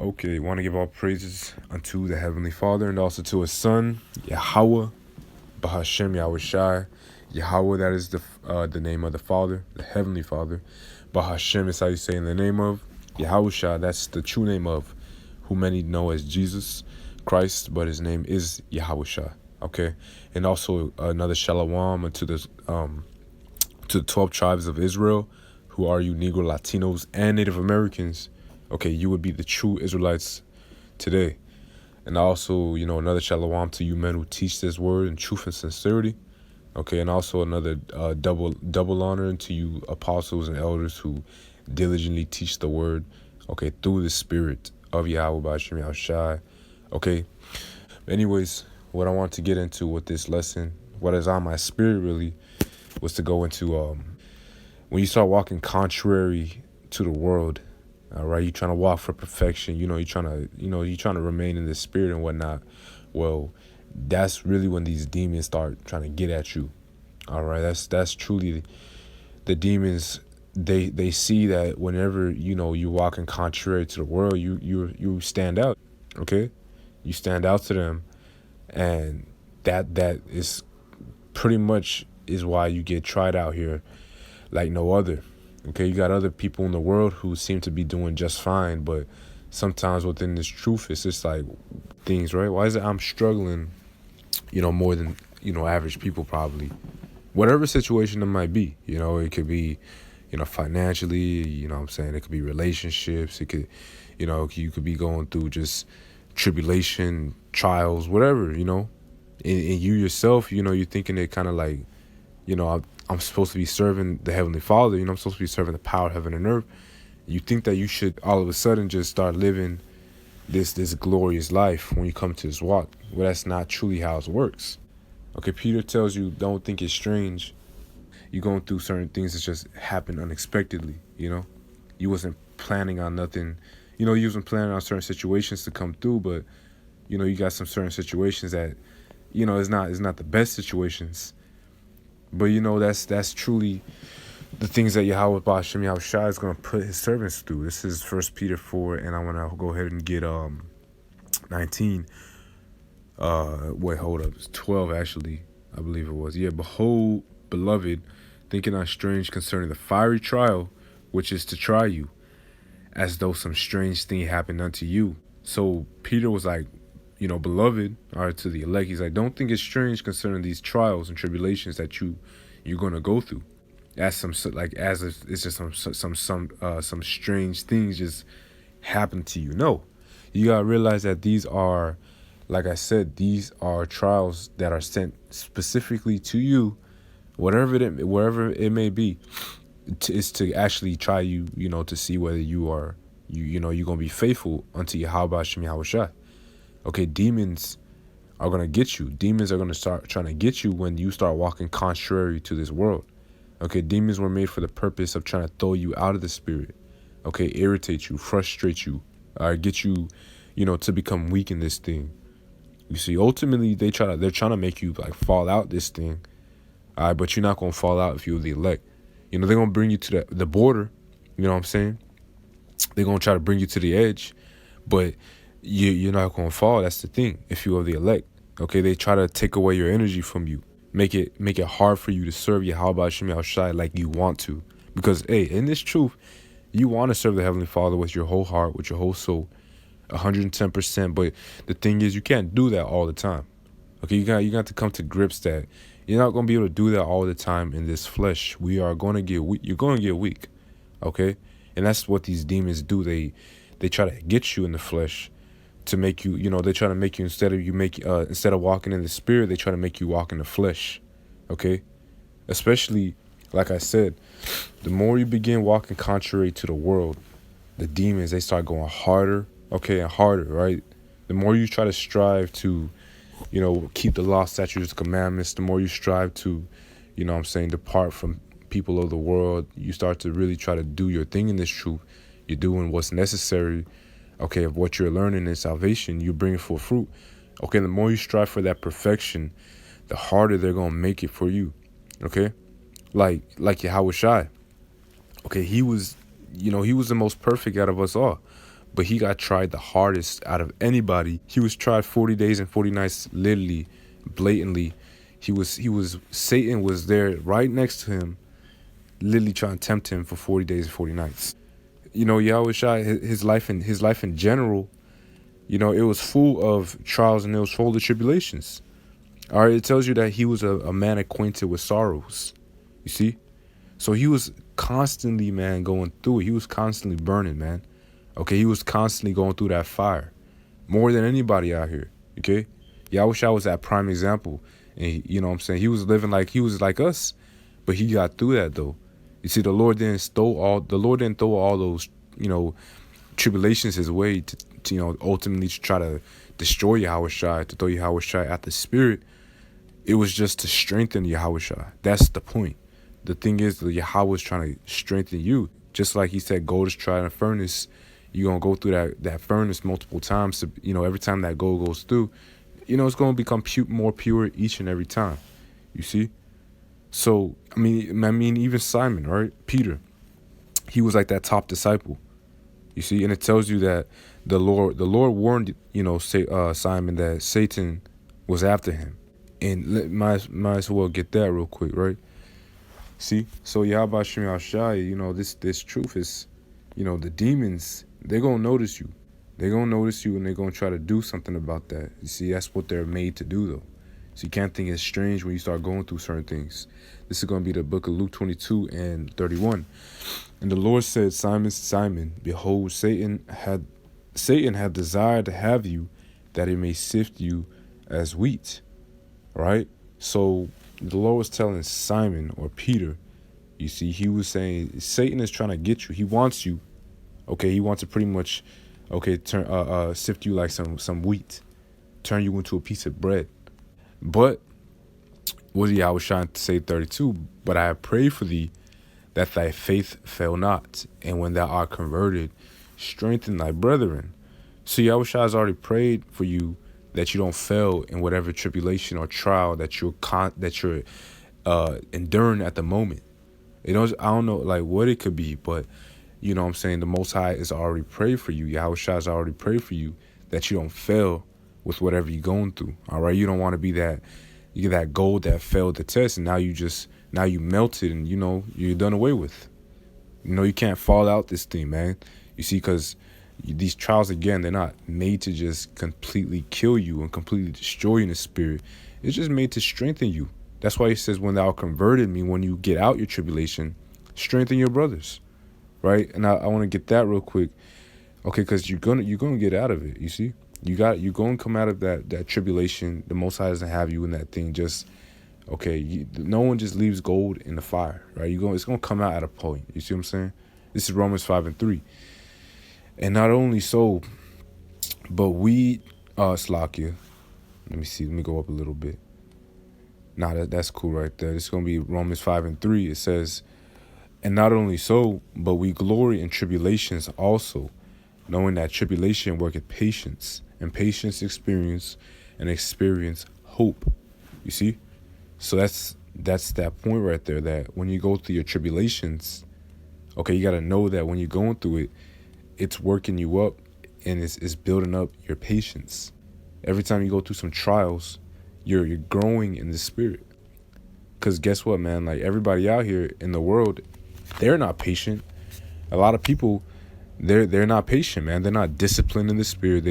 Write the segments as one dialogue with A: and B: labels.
A: Okay, want to give all praises unto the Heavenly Father and also to His Son, Yahweh, Bahashem Yahushai. Yahweh, that is the name of the Father, the Heavenly Father. Bahashem is how you say in the name of Yahushai. That's the true name of who many know as Jesus Christ, but His name is Yahushai. Okay, and also another shalom to the 12 tribes of Israel, who are you Negro, Latinos, and Native Americans. Okay, you would be the true Israelites today. And also, another shalom to you men who teach this word in truth and sincerity. Okay, and also another double honor to you apostles and elders who diligently teach the word, okay, through the spirit of Yahweh B'Hashem Yahushai. Okay, anyways, what I want to get into with this lesson, what is on my spirit really, was to go into when you start walking contrary to the world. All right, you're trying to walk for perfection. You're trying to remain in the spirit and whatnot. Well, that's really when these demons start trying to get at you. All right, that's truly the demons. They see that whenever you're walking contrary to the world, you stand out. Okay, you stand out to them, and that is pretty much is why you get tried out here like no other. Okay, you got other people in the world who seem to be doing just fine, but sometimes within this truth, it's just like things, right? Why is it I'm struggling, more than, average people probably? Whatever situation it might be, it could be, financially, what I'm saying? It could be relationships. It could, you could be going through just tribulation, trials, whatever, And you yourself, you're thinking it kind of like, I'm supposed to be serving the Heavenly Father. I'm supposed to be serving the power of heaven and earth. You think that you should all of a sudden just start living this glorious life when you come to this walk. Well, that's not truly how it works. Okay, Peter tells you, don't think it's strange. You're going through certain things that just happen unexpectedly, You wasn't planning on nothing. You wasn't planning on certain situations to come through, but, you got some certain situations that, it's not the best situations. But that's truly the things that Yahweh B'Hashem Yahushai is going to put His servants through. This is 1 Peter 4, and I want to go ahead and get 19. Wait, hold up, it's 12 actually, I believe it was. Yeah, behold, beloved, thinking not strange concerning the fiery trial, which is to try you, as though some strange thing happened unto you. So Peter was like, beloved, or to the elect, he's like, don't think it's strange concerning these trials and tribulations that you're gonna go through, as if it's just some strange things just happen to you. No, you gotta realize that these are, like I said, these are trials that are sent specifically to you, wherever it may be, is to actually try you, to see whether you're gonna be faithful unto Yahweh Hashem Yahushai. Okay, demons are going to get you. Demons are going to start trying to get you when you start walking contrary to this world. Okay, demons were made for the purpose of trying to throw you out of the spirit. Okay, irritate you, frustrate you, get you, to become weak in this thing. You see, ultimately, they're trying to make you like fall out this thing. All right, but you're not going to fall out if you're the elect. They're going to bring you to the border. You know what I'm saying? They're going to try to bring you to the edge, but you're not going to fall. That's the thing. If you are the elect, okay, they try to take away your energy from you, make it hard for you to serve Yahweh B'Hashem Yahushai like you want to, because in this truth, you want to serve the Heavenly Father with your whole heart, with your whole soul, 110%. But the thing is, you can't do that all the time. Okay, you got to come to grips that you're not going to be able to do that all the time in this flesh. We are going to get weak. You're going to get weak. Okay, and that's what these demons do. They try to get you in the flesh, to make you, they try to make you, instead of walking in the spirit, they try to make you walk in the flesh. Okay, especially, like I said, the more you begin walking contrary to the world, the demons, they start going harder, and harder, right? The more you try to strive to, keep the law, statutes, commandments, the more you strive to, depart from people of the world, you start to really try to do your thing in this truth. You're doing what's necessary. Okay, of what you're learning in salvation, you bring forth fruit. Okay, the more you strive for that perfection, the harder they're gonna make it for you. Okay, like Yahushai. Okay, he was the most perfect out of us all, but he got tried the hardest out of anybody. He was tried 40 days and 40 nights, literally, blatantly. Satan was there right next to him, literally trying to tempt him for 40 days and 40 nights. Yahweh Shai, his life in general, it was full of trials and it was full of tribulations. All right, it tells you that he was a man acquainted with sorrows. You see? So he was constantly, man, going through it. He was constantly burning, man. Okay, he was constantly going through that fire. More than anybody out here. Okay? Yahweh Shai was that prime example. And you know what I'm saying? He was living like us. But he got through that though. You see, the Lord didn't throw all those, tribulations his way to ultimately to try to destroy Yahweh Shai, to throw Yahweh Shai at the spirit. It was just to strengthen Yahweh Shai. That's the point. The thing is, the Yahweh is trying to strengthen you. Just like he said, gold is tried in a furnace. You're going to go through that furnace multiple times. To, every time that gold goes through, it's going to become more pure each and every time. You see? So, I mean, even Simon, right? Peter, he was like that top disciple. You see? And it tells you that the Lord warned, Simon that Satan was after him. And might as well get that real quick, right? See? So Yahweh Shem Yahshai, this truth is, the demons, they're going to notice you. They're going to notice you and they're going to try to do something about that. You see, that's what they're made to do, though. So you can't think it's strange when you start going through certain things. This is going to be the book of Luke 22 and 31. And the Lord said, Simon, Simon, behold, Satan had desired to have you, that he may sift you as wheat. Right? So the Lord was telling Simon or Peter, you see, he was saying Satan is trying to get you. He wants you. Okay, he wants to pretty much, turn sift you like some wheat, turn you into a piece of bread. But what I was trying to say 32, but I have prayed for thee that thy faith fail not, and when thou art converted, strengthen thy brethren. So Yahweh has already prayed for you that you don't fail in whatever tribulation or trial that you're enduring at the moment. I don't know like what it could be, but you know what I'm saying, the Most High has already prayed for you. Yahweh has already prayed for you that you don't fail with whatever you're going through. All right, you don't want to be that gold that failed the test and now you melted and you're done away with. You can't fall out this thing, man. You see, because these trials, again, they're not made to just completely kill you and completely destroy you in the spirit. It's just made to strengthen you. That's why he says, when thou converted me, when you get out your tribulation, strengthen your brothers, right? And I want to get that real quick, okay? Because you're gonna get out of it. You see, you're going to come out of that tribulation. The Most High doesn't have you in that thing. Just okay. No one just leaves gold in the fire, right? It's gonna come out at a point. You see what I'm saying? This is Romans 5:3. And not only so, but we, Slakia, let me see, let me go up a little bit. Nah, that's cool right there. It's going to be Romans 5:3. It says, and not only so, but we glory in tribulations also, knowing that tribulation worketh patience, and patience experience, and experience hope. You see? So that's that point right there, that when you go through your tribulations, okay, you got to know that when you're going through it, it's working you up and it's building up your patience. Every time you go through some trials, you're growing in the spirit. Because guess what, man? Like everybody out here in the world, they're not patient. A lot of people, they're not patient, man. They're not disciplined in the spirit.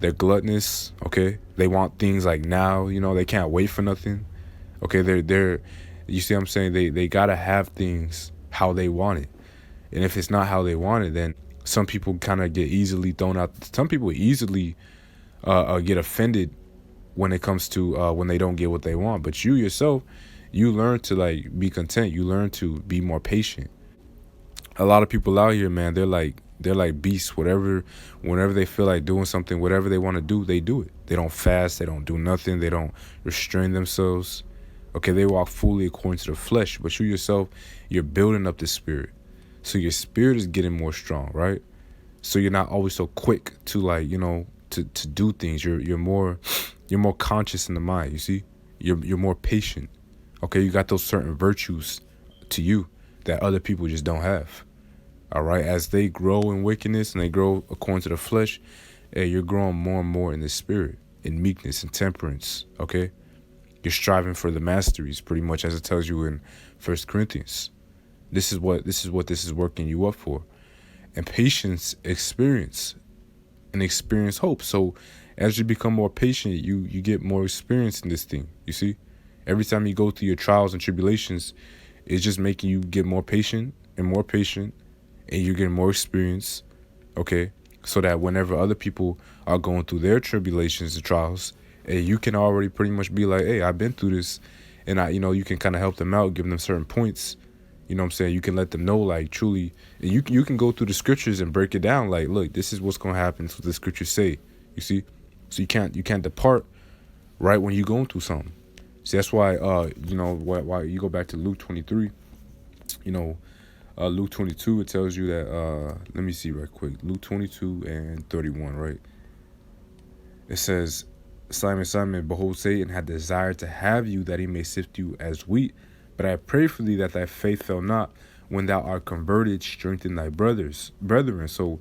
A: They're gluttonous, okay? They want things like now, they can't wait for nothing. Okay, they're you see what I'm saying? They gotta have things how they want it. And if it's not how they want it, then some people kind of get easily thrown out. Some people easily get offended when it comes to when they don't get what they want. But you yourself, you learn to like be content. You learn to be more patient. A lot of people out here, man, they're like beasts. Whenever they feel like doing something, whatever they want to do, they do it. They don't fast. They don't do nothing. They don't restrain themselves. Okay, they walk fully according to the flesh. But you yourself, you're building up the spirit. So your spirit is getting more strong, right? So you're not always so quick to like, to do things. You're more conscious in the mind, you see? You're more patient. Okay, you got those certain virtues to you that other people just don't have. All right, as they grow in wickedness and they grow according to the flesh, hey, you're growing more and more in the spirit, in meekness and temperance. Okay, you're striving for the masteries, pretty much as it tells you in 1 Corinthians. This is what this is working you up for. And patience, experience, and experience hope. So as you become more patient, you get more experience in this thing. You see, every time you go through your trials and tribulations, it's just making you get more patient, and you're getting more experience. Okay, so that whenever other people are going through their tribulations and trials, you can already pretty much be like, hey, I've been through this, and you can kind of help them out, give them certain points. You know what I'm saying? You can let them know, like, truly, and you can go through the scriptures and break it down. Like, look, this is what's going to happen. This is what the scriptures say. You see? So you can't depart right when you're going through something. See, that's why, why you go back to Luke 23, Luke 22, it tells you that, let me see right quick. Luke 22 and 31, right? It says, Simon, Simon, behold, Satan had desired to have you that he may sift you as wheat. But I pray for thee that thy faith fail not. When thou art converted, strengthen thy brethren. So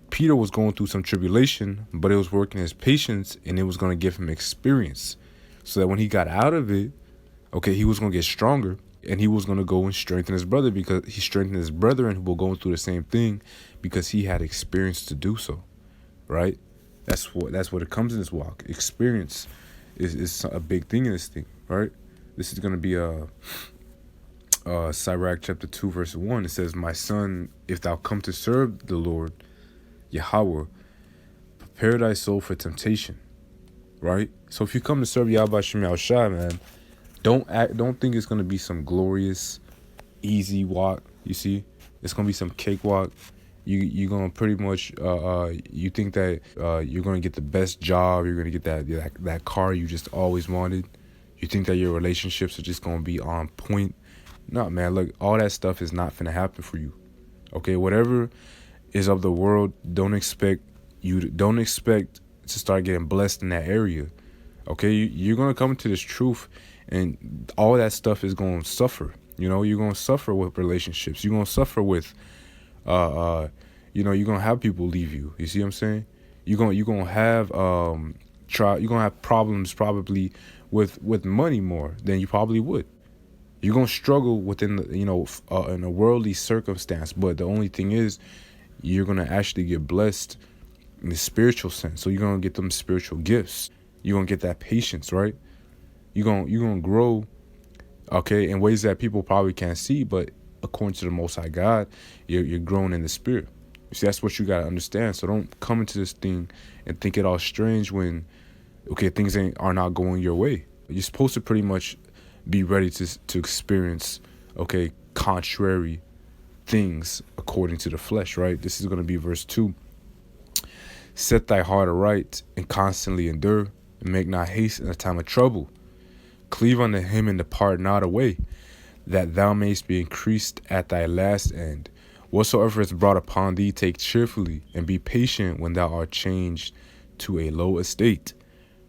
A: Peter was going through some tribulation, but it was working his patience, and it was going to give him experience. So that when he got out of it, okay, he was going to get stronger, and he was going to go and strengthen his brother, because he strengthened his brethren who were going through the same thing, because he had experience to do so, right? That's what it comes in this walk. Experience is a big thing in this thing, right? This is going to be Sirach chapter 2, verse 1. It says, my son, if thou come to serve the Lord, Yahweh, prepare thy soul for temptation, right? So if you come to serve Yahweh Shem Yahushai, man, don't think it's going to be some glorious, easy walk, you see? It's going to be some cakewalk. You're going to pretty much, you think that you're going to get the best job, you're going to get that car you just always wanted. You think that your relationships are just going to be on point. No, man, look, all that stuff is not finna happen for you. Okay, whatever is of the world, don't expect to start getting blessed in that area. Okay, you're going to come to this truth, and all that stuff is going to suffer. You're going to suffer with relationships. You're going to suffer with, you're going to have people leave you. You see what I'm saying? You're going to have, you're going to have problems probably with money more than you probably would. You're going to struggle within, in a worldly circumstance. But the only thing is, you're going to actually get blessed in the spiritual sense. So you're going to get them spiritual gifts. You're going to get that patience, right? You're going to grow, okay, in ways that people probably can't see. But according to the Most High God, you're growing in the spirit. You see, that's what you got to understand. So don't come into this thing and think it all strange when, okay, things are not going your way. You're supposed to pretty much be ready to experience, okay, contrary things according to the flesh, right? This is going to be verse 2. Set thy heart aright and constantly endure, and make not haste in a time of trouble. Cleave unto him and depart not away, that thou mayst be increased at thy last end. Whatsoever is brought upon thee, take cheerfully, and be patient when thou art changed to a low estate.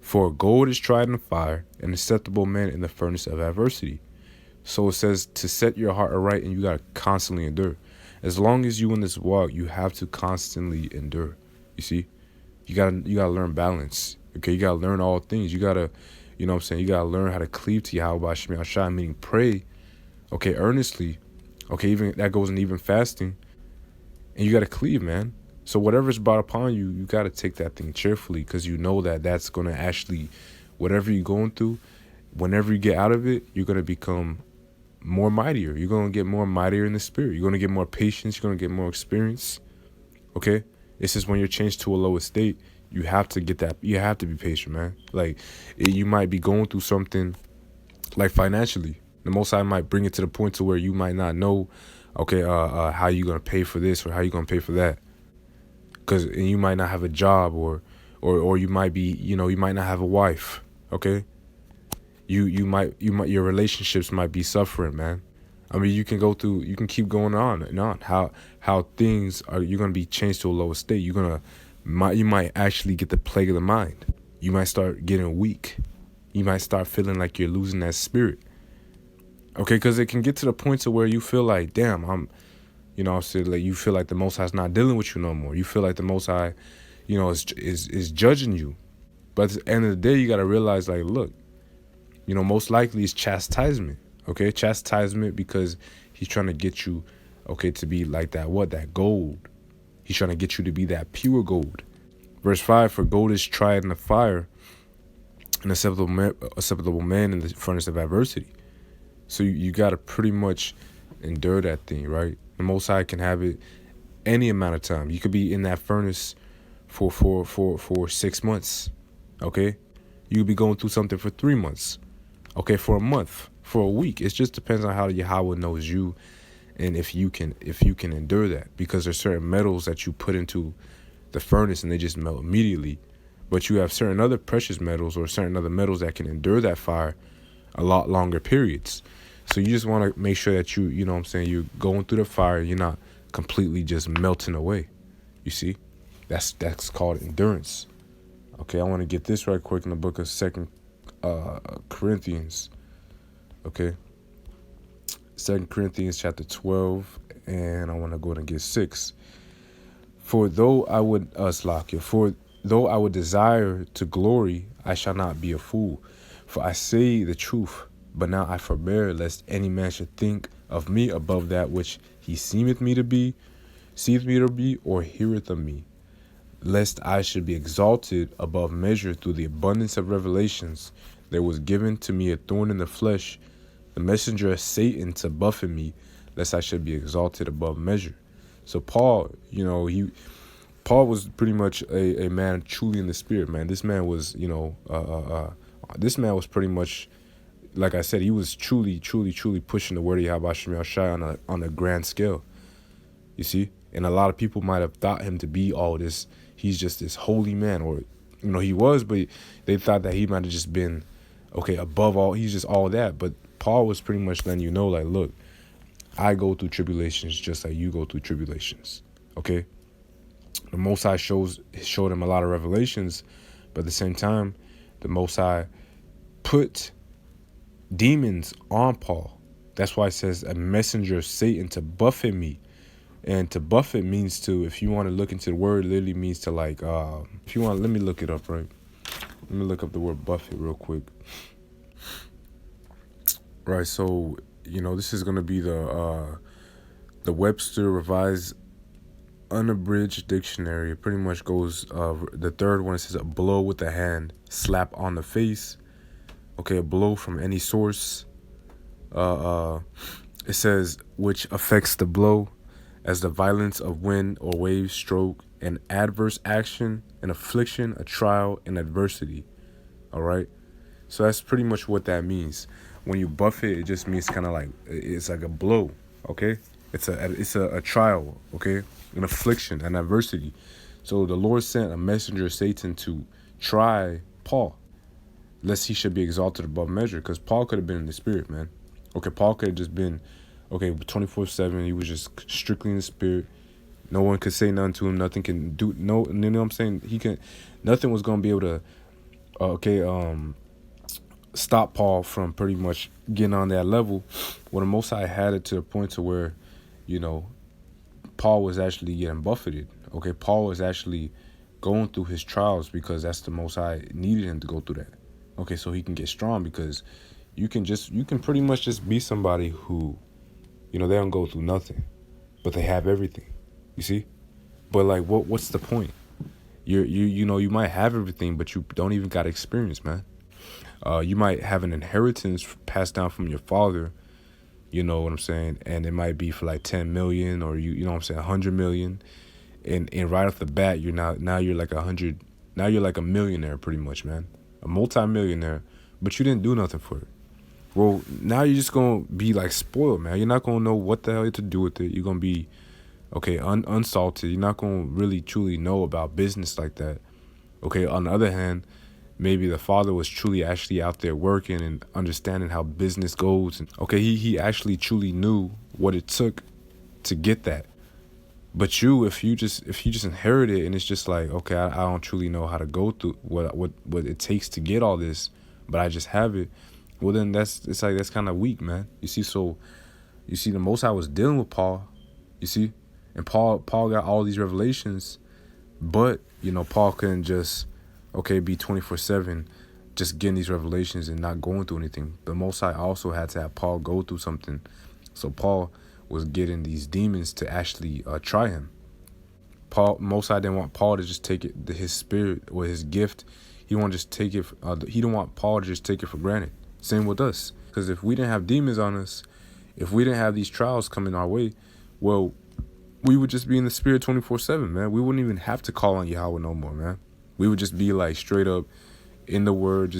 A: For gold is tried in the fire, and acceptable men in the furnace of adversity. So it says to set your heart aright, and you got to constantly endure. As long as you in this walk, you have to constantly endure. You see, you gotta learn balance. Okay, you gotta learn all things. You gotta, you gotta learn how to cleave to Yahweh Shem Yahushai, meaning pray, okay, earnestly. Okay, even that goes in even fasting, and you gotta cleave, man. So whatever's brought upon you, you got to take that thing cheerfully, because you know that that's going to actually, whatever you're going through, whenever you get out of it, you're going to become more mightier. You're going to get more mightier in the spirit. You're going to get more patience. You're going to get more experience. Okay? It's just when you're changed to a lower state, you have to get that. You have to be patient, man. Like, you might be going through something like financially. The Most High might bring it to the point to where you might not know, okay, how you going to pay for this or how you going to pay for that. Because you might not have a job, or you might be, you might not have a wife. Okay, you might your relationships might be suffering, man. I mean, you can keep going on and on. How things are, you're gonna be changed to a lower state. You might actually get the plague of the mind. You might start getting weak. You might start feeling like you're losing that spirit. Okay, because it can get to the point to where you feel like, damn, You know what I'm saying? Like, you feel like the Most High's not dealing with you no more. You feel like the Most High, is judging you. But at the end of the day, you got to realize, like, look, most likely it's chastisement. Okay, chastisement, because he's trying to get you, to be like that gold. He's trying to get you to be that pure gold. Verse 5, for gold is tried in the fire, an acceptable man in the furnace of adversity. So you got to pretty much endure that thing, right? The Most High can have it any amount of time. You could be in that furnace for 6 months, okay? You could be going through something for 3 months, okay, for a month, for a week. It just depends on how Yahweh knows you, and if you can endure that, because there's certain metals that you put into the furnace and they just melt immediately, but you have certain other precious metals or certain other metals that can endure that fire a lot longer periods. So you just want to make sure that you're going through the fire, you're not completely just melting away. You see, that's called endurance. Okay, I want to get this right quick in the book of 2 Corinthians. Okay, 2 Corinthians chapter 12, and I want to go and get 6. For though I would desire to glory, I shall not be a fool. For I say the truth, but now I forbear, lest any man should think of me above that which he seeth me to be, or heareth of me, lest I should be exalted above measure through the abundance of revelations. There was given to me a thorn in the flesh, the messenger of Satan, to buffet me, lest I should be exalted above measure. So Paul, Paul was pretty much a man truly in the spirit, man. This man was, this man was pretty much, like I said, he was truly pushing the word of Yahweh Shem Shai on a grand scale. You see? And a lot of people might have thought him to be all this. He's just this holy man, or, he was, but they thought that he might have just been, above all. He's just all that. But Paul was pretty much letting you know, like, look, I go through tribulations just like you go through tribulations. Okay? The Most High showed him a lot of revelations, but at the same time, the Most High put demons on Paul. That's why it says a messenger of Satan to buffet me. And to buffet means to, if you want to look into the word, literally means to, like, if you want, let me look it up, right? Let me look up the word buffet real quick. Right, so, this is going to be the Webster Revised Unabridged Dictionary. It pretty much goes, the third one, it says a blow with the hand, slap on the face. Okay, a blow from any source. It says, which affects the blow as the violence of wind or wave stroke, an adverse action, an affliction, a trial, an adversity. All right, so that's pretty much what that means. When you buffet, it just means kind of like, it's like a blow. Okay, it's a trial. Okay, an affliction, an adversity. So the Lord sent a messenger of Satan to try Paul, lest he should be exalted above measure, because Paul could have been in the spirit, man. Okay, Paul could have just been 24/7. He was just strictly in the spirit. No one could say nothing to him. Nothing can do. No, you know what I'm saying? Nothing was gonna be able to, stop Paul from pretty much getting on that level. When the Most High had it to the point to where, Paul was actually getting buffeted. Okay, Paul was actually going through his trials because that's the Most High needed him to go through that. Okay, so he can get strong, because you can pretty much just be somebody who, they don't go through nothing, but they have everything. You see? But like, what's the point? You might have everything, but you don't even got experience, man. You might have an inheritance passed down from your father, you know what I'm saying, and it might be for like 10 million, or you know what I'm saying, 100 million, and right off the bat, you're like a millionaire pretty much, man, a multi-millionaire, but you didn't do nothing for it. Well, now you're just gonna be like spoiled, man. You're not gonna know what the hell to do with it. You're gonna be unsalted. You're not gonna really truly know about business like that. Okay, on the other hand, maybe the father was truly actually out there working and understanding how business goes, and he actually truly knew what it took to get that. But if you just inherit it, and it's just like, okay, I don't truly know how to go through what it takes to get all this, but I just have it. Well, then that's kind of weak, man. You see, the Most High was dealing with Paul, You see? And Paul got all these revelations, but, Paul couldn't just, be 24/7 just getting these revelations and not going through anything. The Most High also had to have Paul go through something. So Paul was getting these demons to actually try him. Most High didn't want Paul to just take it, his spirit or his gift. He didn't want to just take it. He didn't want Paul to just take it for granted. Same with us, because if we didn't have demons on us, if we didn't have these trials coming our way, well, we would just be in the spirit 24/7, man. We wouldn't even have to call on Yahweh no more, man. We would just be like straight up in the word,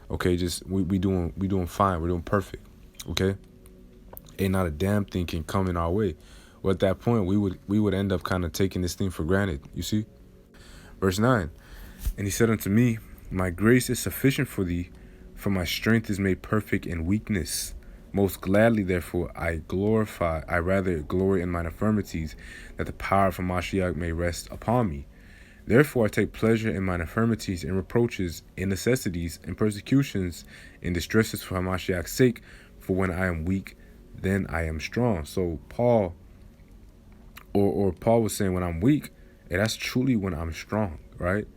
A: we doing fine, we're doing perfect, okay? Ain't not a damn thing can come in our way. Well, at that point, we would end up kind of taking this thing for granted, you see? Verse 9, and he said unto me, my grace is sufficient for thee, for my strength is made perfect in weakness. Most gladly, therefore, I rather glory in mine infirmities, that the power of Mashiach may rest upon me. Therefore I take pleasure in mine infirmities, in reproaches, in necessities, in persecutions, in distresses for Mashiach's sake, for when I am weak, then I am strong. So Paul was saying, when I'm weak, and that's truly when I'm strong, right?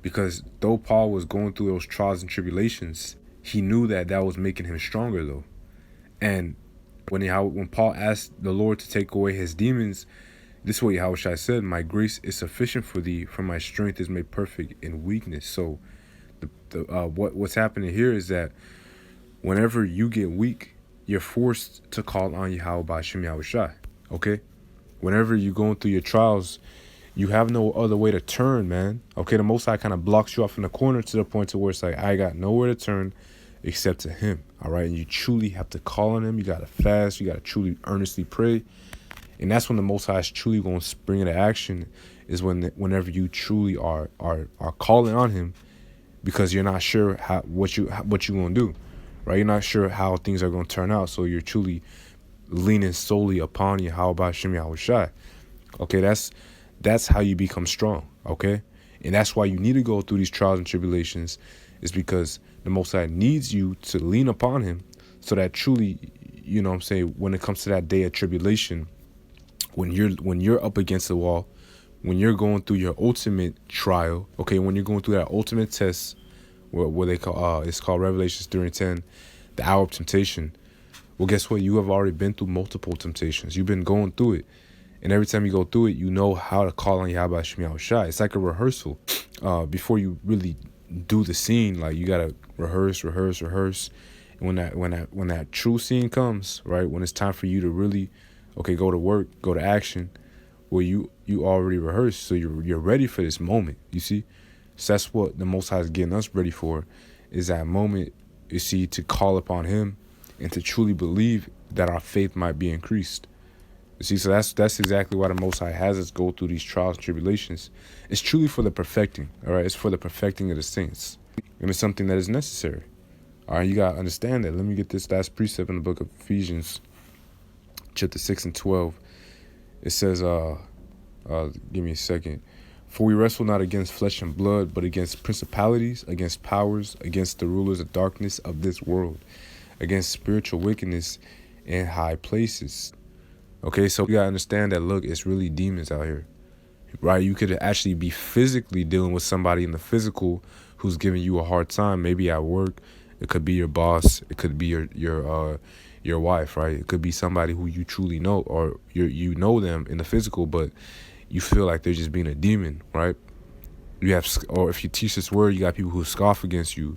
A: Because though Paul was going through those trials and tribulations, he knew that was making him stronger, though. And when Paul asked the Lord to take away his demons, this is what Yahweh said, my grace is sufficient for thee, for my strength is made perfect in weakness. So what's happening here is that whenever you get weak, you're forced to call on Yahweh by Shem Yahweh, okay? Whenever you're going through your trials, you have no other way to turn, man. Okay, the Most High kind of blocks you off in the corner to the point to where it's like, I got nowhere to turn except to him, all right? And you truly have to call on him. You got to fast. You got to truly earnestly pray. And that's when the Most High is truly going to spring into action, is whenever you truly are calling on him, because you're not sure what you're going to do, right? You're not sure how things are going to turn out. So you're truly leaning solely upon Yahweh Shem Yahushai. Okay, that's how you become strong, okay? And that's why you need to go through these trials and tribulations, is because the Most High needs you to lean upon him, so that truly, when it comes to that day of tribulation, when you're up against the wall, when you're going through your ultimate trial, okay, when you're going through that ultimate test, where they call it's called Revelations 3:10, the hour of temptation. Well, guess what? You have already been through multiple temptations. You've been going through it. And every time you go through it, you know how to call on Yahweh Shem Yahushai. It's like a rehearsal. Before you really do the scene, like, you gotta rehearse. And when that true scene comes, right, when it's time for you to really, go to work, go to action, well, you already rehearsed, so you're ready for this moment. You see, so that's what the Most High is getting us ready for, is that moment. You see, to call upon him and to truly believe that our faith might be increased. You see, so that's exactly why the Most High has us go through these trials and tribulations. It's truly for the perfecting, all right? It's for the perfecting of the saints. And it's something that is necessary. All right, you got to understand that. Let me get this last precept in the book of Ephesians, chapter 6 and 12. It says, give me a second. For we wrestle not against flesh and blood, but against principalities, against powers, against the rulers of darkness of this world, against spiritual wickedness in high places. Okay, so you gotta understand that, look, it's really demons out here, right? You could actually be physically dealing with somebody in the physical who's giving you a hard time, maybe at work. It could be your boss. It could be your wife, right? It could be somebody who you truly know, or you know them in the physical, but you feel like they're just being a demon, right? Or if you teach this word, you got people who scoff against you,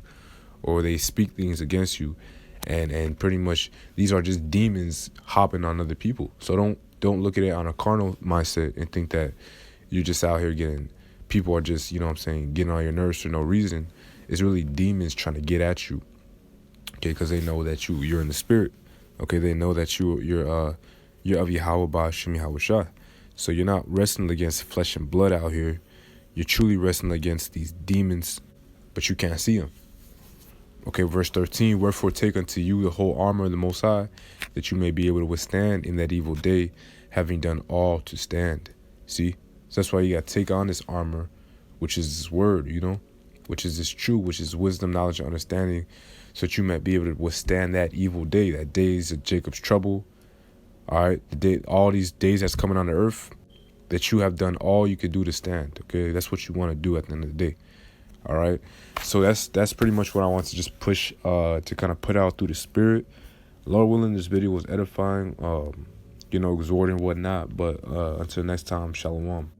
A: or they speak things against you. And pretty much these are just demons hopping on other people. So don't look at it on a carnal mindset and think that you're just out here people are just, getting on your nerves for no reason. It's really demons trying to get at you, okay, because they know that you're in the spirit, okay. They know that you're of Yahweh by Shem Yahushua. So you're not wrestling against flesh and blood out here. You're truly wrestling against these demons, but you can't see them. Okay, verse 13, wherefore take unto you the whole armor of the Most High, that you may be able to withstand in that evil day, having done all to stand. See? So that's why you got to take on this armor, which is this word, which is this truth, which is wisdom, knowledge, and understanding, so that you might be able to withstand that evil day. That day is Jacob's trouble, All right, all these days that's coming on the earth, that you have done all you could do to stand. Okay, that's what you want to do at the end of the day. All right, so that's pretty much what I want to just push to kind of put out through the spirit. Lord willing, this video was edifying, exhorting, whatnot. But until next time, shalom.